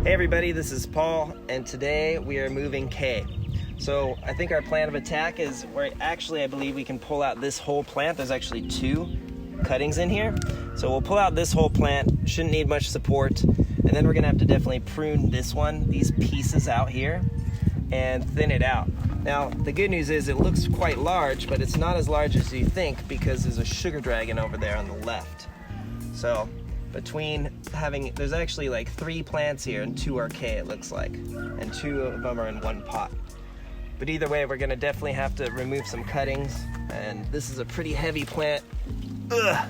Hey everybody, this is Paul, and today we are moving Kay. So I think our plan of attack is where I believe we can pull out this whole plant. There's actually 2 cuttings in here. So we'll pull out this whole plant, shouldn't need much support, and then we're gonna have to definitely prune this one, these pieces out here, and thin it out. Now, the good news is it looks quite large, but it's not as large as you think because there's a sugar dragon over there on the left. So there's actually like 3 plants here and 2 are Kay, it looks like, and 2 of them are in one pot. But either way, we're gonna definitely have to remove some cuttings, and this is a pretty heavy plant. Ugh.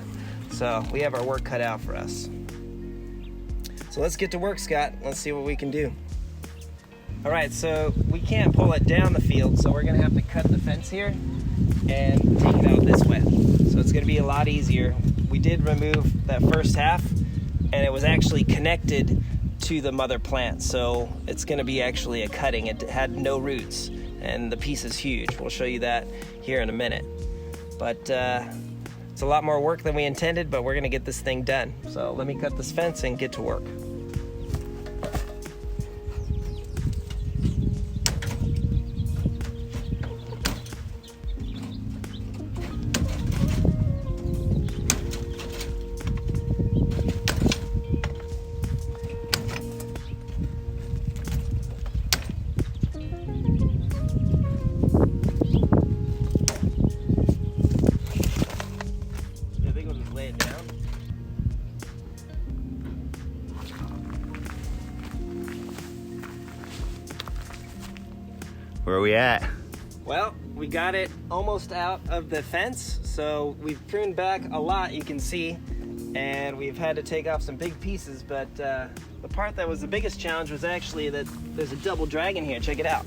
So we have our work cut out for us. So let's get to work, Scott. Let's see what we can do. All right, so we can't pull it down the field, so we're gonna have to cut the fence here and take it out this way. So it's gonna be a lot easier. We did remove that first half, and it was actually connected to the mother plant, so it's gonna be actually a cutting. It had no roots, and the piece is huge. We'll show you that here in a minute. But it's a lot more work than we intended, but we're gonna get this thing done. So let me cut this fence and get to work. Where are we at? Well, we got it almost out of the fence, so we've pruned back a lot, you can see, and we've had to take off some big pieces, but the part that was the biggest challenge was actually that there's a double dragon here. Check it out.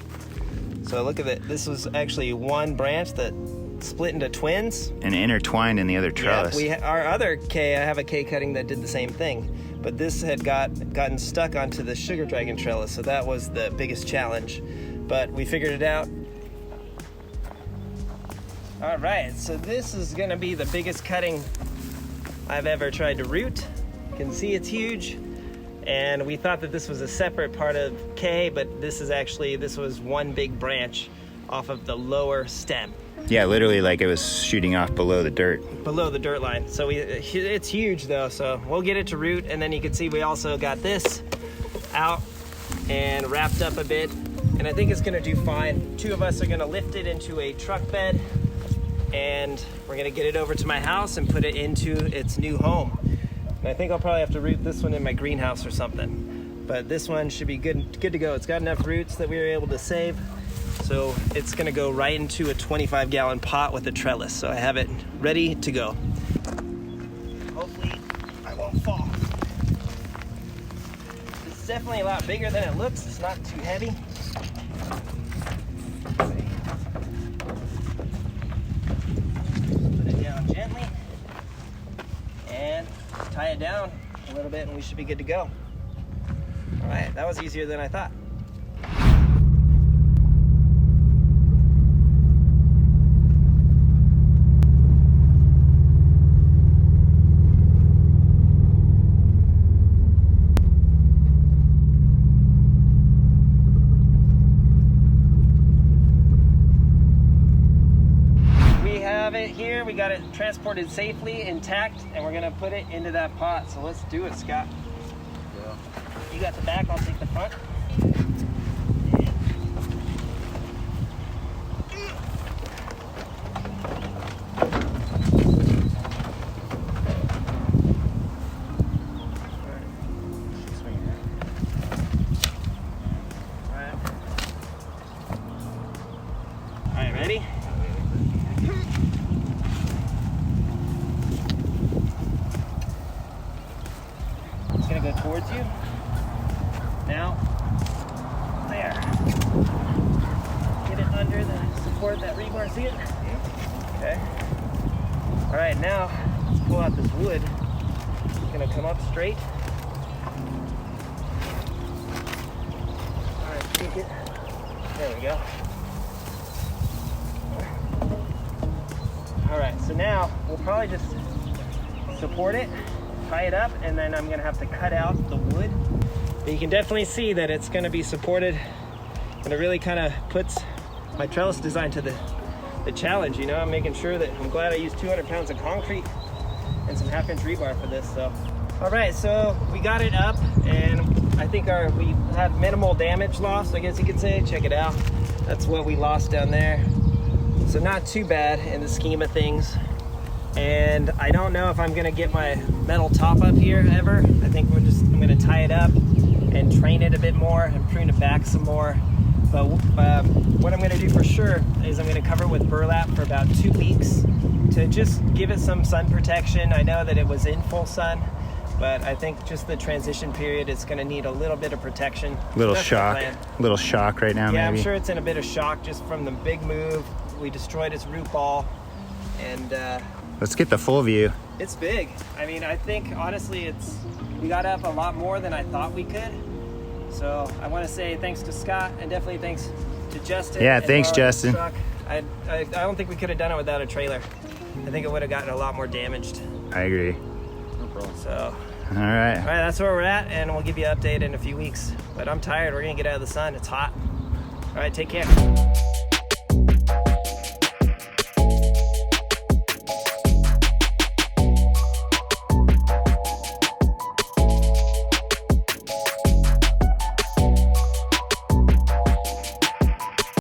So look at it. This was actually one branch that split into twins. And intertwined in the other trellis. Yeah, our other Kay, I have a Kay cutting that did the same thing, but this had gotten stuck onto the sugar dragon trellis, so that was the biggest challenge. But we figured it out. All right, so this is gonna be the biggest cutting I've ever tried to root. You can see it's huge. And we thought that this was a separate part of Kay, but this was one big branch off of the lower stem. Yeah, literally like it was shooting off below the dirt. Below the dirt line. So it's huge though, so we'll get it to root, and then you can see we also got this out and wrapped up a bit. And I think it's gonna do fine. 2 of us are gonna lift it into a truck bed, and we're gonna get it over to my house and put it into its new home. And I think I'll probably have to root this one in my greenhouse or something. But this one should be good to go. It's got enough roots that we were able to save. So it's gonna go right into a 25-gallon pot with a trellis. So I have it ready to go. Hopefully I won't fall. This is definitely a lot bigger than it looks. It's not too heavy. Put it down gently and tie it down a little bit, and we should be good to go. All right, that was easier than I thought. Here we got it transported safely, intact, and we're gonna put it into that pot. So let's do it, Scott. Yeah. You got the back, I'll take the front. All right, ready? It's gonna go towards you. Now, there. Get it under the support, that rebar, see it? Okay. All right, now let's pull out this wood. It's gonna come up straight. All right, take it. There we go. All right, so now we'll probably just support it, tie it up, and then I'm gonna have to cut out the wood But you can definitely see that it's gonna be supported, and it really kind of puts my trellis design to the challenge, you know. I'm making sure that, I'm glad I used 200 pounds of concrete and some 1/2-inch rebar for this, so. All right, so we got it up, and I think we had minimal damage loss, I guess you could say. Check it out. That's what we lost down there. So not too bad in the scheme of things. And I don't know if I'm gonna get my metal top up here ever. I think I'm gonna tie it up and train it a bit more and prune it back some more. But what I'm gonna do for sure is I'm gonna cover it with burlap for about 2 weeks to just give it some sun protection. I know that it was in full sun, but I think just the transition period is gonna need a little bit of protection. Little That's the shock. plan. Little shock right now, Yeah, maybe. I'm sure it's in a bit of shock just from the big move. We destroyed its root ball, and Let's get the full view. it's big. I mean, I think honestly we got up a lot more than I thought we could. So I want to say thanks to Scott, and definitely thanks to Justin. Yeah, and thanks, our Justin. truck. I don't think we could have done it without a trailer. I think it would have gotten a lot more damaged. I agree. No problem. So, All right. all right, that's where we're at, and we'll give you an update in a few weeks. But I'm tired. We're gonna get out of the sun. It's hot. All right, take care.